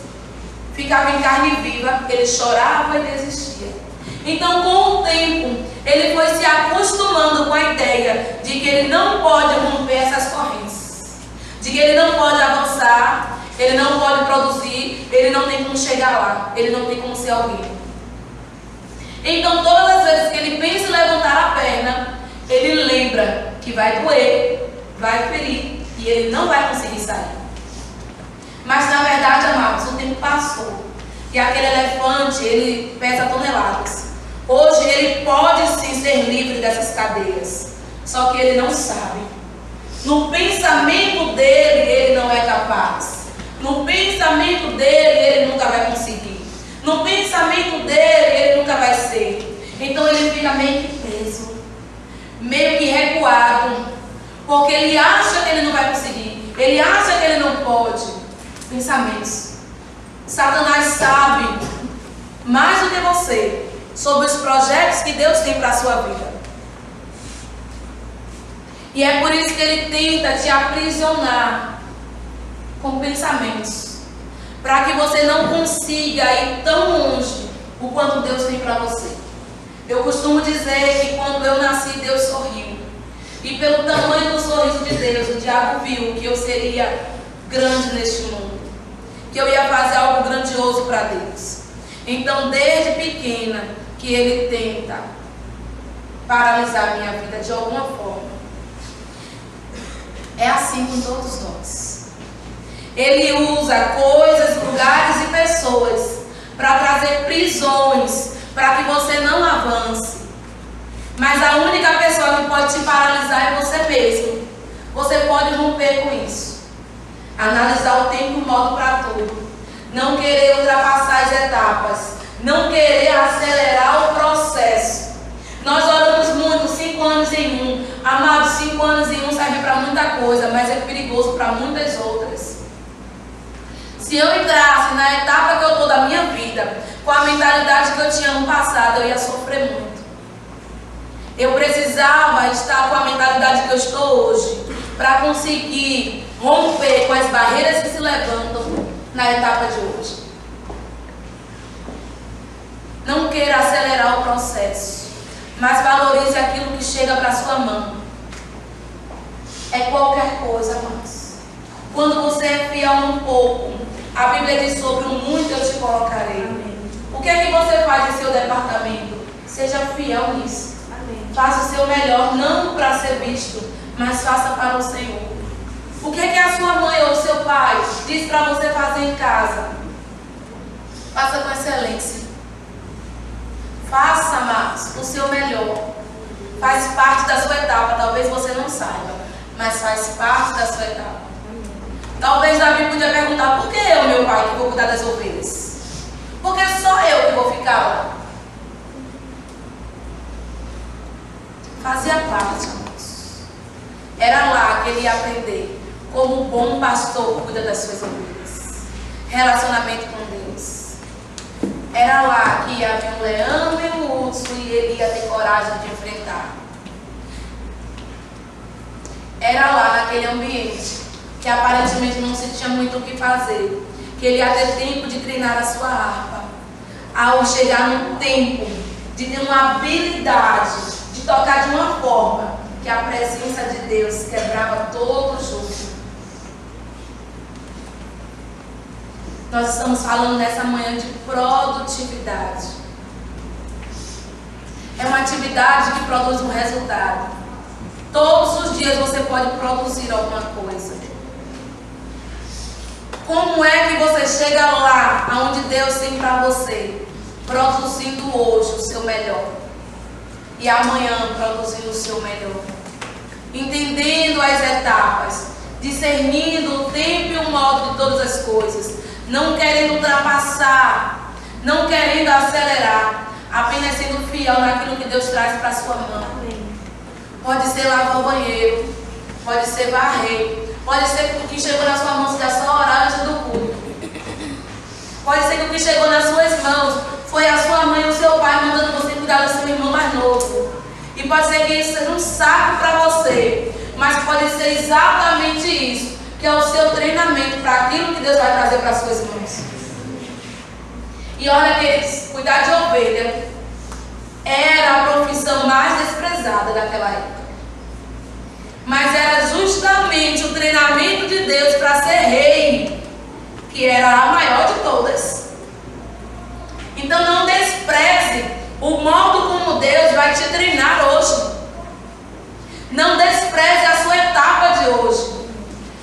ficava em carne viva, ele chorava e desistia. Então, com o tempo, ele foi se acostumando com a ideia de que ele não pode romper essas correntes, de que ele não pode avançar, ele não pode produzir, ele não tem como chegar lá, ele não tem como ser alguém. Então, todas as vezes que ele pensa em levantar a perna, ele lembra que vai doer, vai ferir e ele não vai conseguir sair. Mas na verdade, amados, o tempo passou e aquele elefante, ele pesa toneladas. Hoje ele pode sim ser livre dessas cadeias, só que ele não sabe. No pensamento dele, ele não é capaz. No pensamento dele, ele nunca vai conseguir. No pensamento dele, ele nunca vai ser. Então ele fica meio que preso, meio que recuado, porque ele acha que ele não vai conseguir, ele acha que ele não pode. Pensamentos. Satanás sabe mais do que você sobre os projetos que Deus tem para a sua vida. E é por isso que ele tenta te aprisionar com pensamentos, para que você não consiga ir tão longe o quanto Deus tem para você. Eu costumo dizer que quando eu nasci, Deus sorriu. E pelo tamanho do sorriso de Deus, o diabo viu que eu seria grande neste mundo, que eu ia fazer algo grandioso para Deus. Então, desde pequena, que ele tenta paralisar a minha vida de alguma forma. É assim com todos nós. Ele usa coisas, lugares e pessoas para trazer prisões, para que você não avance. Mas a única pessoa que pode te paralisar é você mesmo. Você pode romper com isso. Analisar o tempo e o modo para tudo. Não querer ultrapassar as etapas. Não querer acelerar o processo. Nós oramos muito, 5 anos em 1. Amados, 5 anos em 1 serve para muita coisa, mas é perigoso para muitas outras. Se eu entrasse na etapa que eu estou da minha vida, com a mentalidade que eu tinha no passado, eu ia sofrer muito. Eu precisava estar com a mentalidade que eu estou hoje, para conseguir romper com as barreiras que se levantam na etapa de hoje. Não queira acelerar o processo, mas valorize aquilo que chega para sua mão. É qualquer coisa, amados. Quando você é fiel um pouco, a Bíblia diz: sobre o muito eu te colocarei. Amém. O que é que você faz em seu departamento? Seja fiel nisso. Amém. Faça o seu melhor, não para ser visto, mas faça para o Senhor. O que é que a sua mãe ou o seu pai diz para você fazer em casa? Faça com excelência. Faça, amados, o seu melhor. Faz parte da sua etapa. Talvez você não saiba, mas faz parte da sua etapa. Talvez Davi podia perguntar: por que eu, meu pai, que vou cuidar das ovelhas? Porque só eu que vou ficar lá. Fazia parte, amados. Era lá que ele ia aprender como o bom pastor cuida das suas ovelhas. Relacionamento com Deus. Era lá que havia um leão e um urso e ele ia ter coragem de enfrentar. Era lá naquele ambiente que aparentemente não se tinha muito o que fazer, que ele ia ter tempo de treinar a sua harpa, ao chegar no tempo de ter uma habilidade de tocar de uma forma que a presença de Deus quebrava todo o jogo. Nós estamos falando nessa manhã de produtividade. É uma atividade que produz um resultado. Todos os dias você pode produzir alguma coisa. Como é que você chega lá, aonde Deus tem para você? Produzindo hoje o seu melhor. E amanhã produzindo o seu melhor. Entendendo as etapas. Discernindo o tempo e o modo de todas as coisas. Não querendo ultrapassar. Não querendo acelerar. Apenas sendo fiel naquilo que Deus traz para a sua mão. Pode ser lavar o banheiro. Pode ser varrer. Pode ser que o que chegou na sua mão seja só orar antes do culto. Pode ser que o que chegou nas suas mãos foi a sua mãe ou o seu pai mandando você cuidar do seu irmão mais novo. E pode ser que isso seja um saco para você. Mas pode ser exatamente isso, que é o seu treinamento para aquilo que Deus vai trazer para as suas mãos. E olha, queridos, cuidar de ovelha era a profissão mais desprezada daquela época. Mas era justamente o treinamento de Deus para ser rei, que era a maior de todas. Então não despreze o modo como Deus vai te treinar hoje. Não despreze a sua etapa de hoje.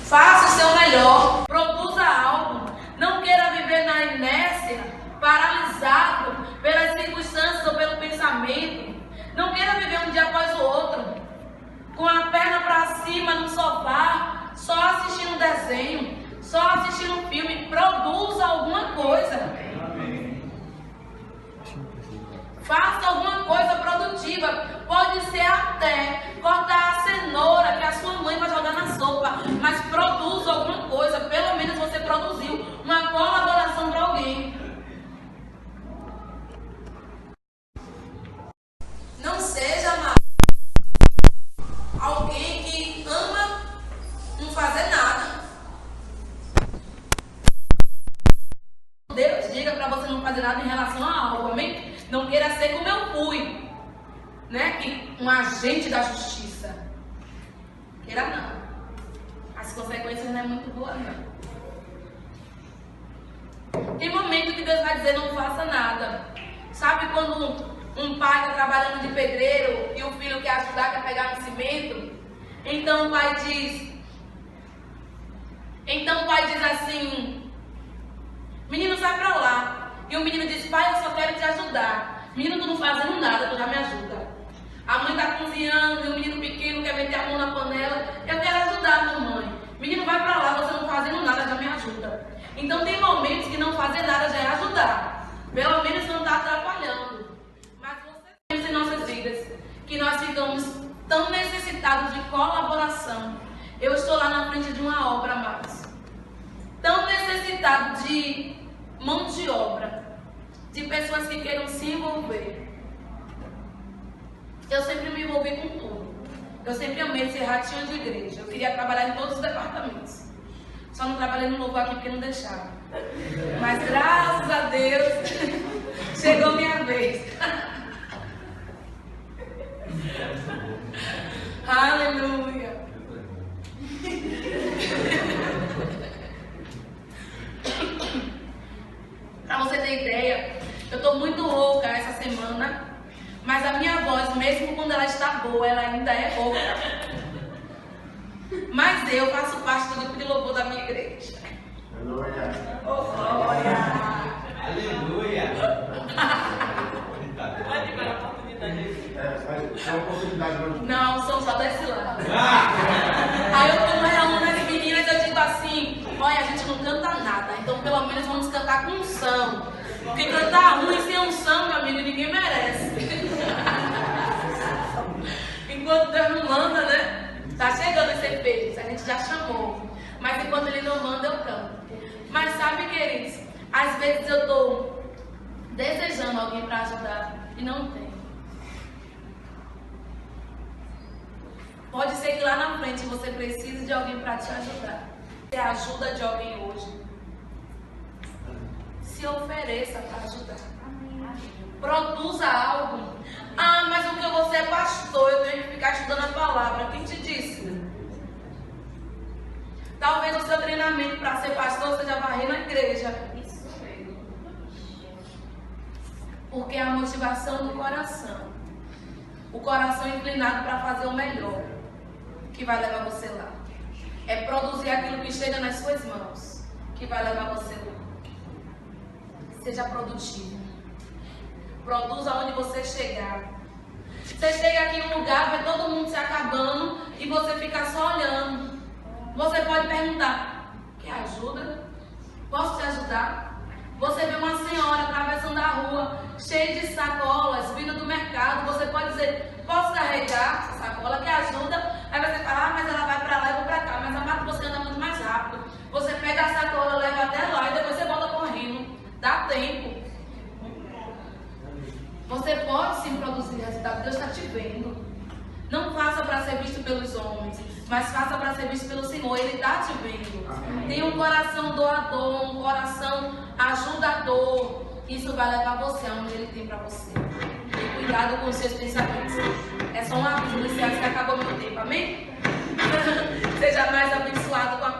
Faça o seu melhor, produza algo. Não queira viver na inércia, paralisado pelas circunstâncias ou pelo pensamento. Não queira viver um dia após o outro, com a perna para cima no sofá, só assistindo um desenho, só assistindo um filme. Produza alguma coisa. Faça alguma coisa produtiva. Pode ser até cortar a cenoura que a sua mãe vai jogar na sopa, mas produza alguma coisa. Pelo menos você produziu uma colaboração para alguém. Não seja alguém que ama não fazer nada. Deus diga para você não fazer nada em relação a algo, amém? Não queira ser como eu fui, né? Que um agente da justiça. Queira não. As consequências não é muito boa, não. Tem momento que Deus vai dizer não faça nada. Sabe quando um pai está trabalhando de pedreiro e o filho quer ajudar, quer pegar no cimento? Então o pai diz assim: menino, sai pra lá. E o menino diz: pai, eu só quero te ajudar. Menino, tu não fazendo nada, tu já me ajuda. A mãe está cozinhando e o menino pequeno quer meter a mão na panela. Eu quero ajudar, mamãe. Menino, vai pra lá, você não fazendo nada, já me ajuda. Então tem momentos que não fazer nada já é ajudar. Pelo menos não está atrapalhando. Mas você pensa em nossas vidas que nós ficamos tão necessitados de colaboração. Eu estou lá na frente de uma obra, amados. Tão necessitado de mão de obra, de pessoas que queiram se envolver. Eu sempre me envolvi com tudo. Eu sempre amei ser ratinho de igreja. Eu queria trabalhar em todos os departamentos. Só não trabalhei no louvor aqui porque não deixaram. Mas graças a Deus chegou minha vez. Aleluia. Pra você ter ideia, eu tô muito rouca essa semana, mas a minha voz, mesmo quando ela está boa, ela ainda é rouca. Mas eu faço parte do grupo de louvor da minha igreja. Aleluia. Oh, glória. Aleluia. Vai liberar a oportunidade. É uma oportunidade hoje. Não, são só desse lado. Aí eu tô reunindo as meninas e eu digo assim: olha, a gente não canta nada, então pelo menos vamos cantar com unção. Porque cantar ruim sem unção, meu amigo, ninguém merece. Enquanto Deus não manda, né? Tá chegando esse efeito, a gente já chamou. Mas enquanto Ele não manda, eu canto. Mas sabe, queridos, às vezes eu estou desejando alguém para ajudar e não tem. Pode ser que lá na frente você precise de alguém para te ajudar. Você ajuda de alguém hoje. Se ofereça para ajudar. Produza algo. Ah, mas o que eu vou ser pastor, eu tenho que ficar estudando a palavra. Quem te disse? Talvez o seu treinamento para ser pastor seja varrer na igreja. Isso mesmo. Porque é a motivação do coração. O coração inclinado para fazer o melhor que vai levar você lá. É produzir aquilo que chega nas suas mãos que vai levar você lá. Seja produtivo. Produza onde você chegar. Você chega aqui em um lugar, vê todo mundo se acabando e você fica só olhando. Você pode perguntar: quer ajuda? Posso te ajudar? Você vê uma senhora atravessando a rua, cheia de sacolas, vindo do mercado. Você pode dizer: posso carregar essa sacola? Quer ajuda? Aí você fala: ah, mas ela vai pra lá e eu vou pra cá. Mas amado, você anda muito mais rápido. Você pega a sacola, leva até lá e depois você volta correndo. Dá tempo. Você pode sim produzir resultado. Deus está te vendo. Não faça para ser visto pelos homens, mas faça para ser visto pelo Senhor. Ele está te vendo. Tem um coração doador, um coração ajudador. Isso vai levar você aonde Ele tem para você. E cuidado com os seus pensamentos. É só um aviso, Luciano, que acabou meu tempo. Amém? Seja mais abençoado com a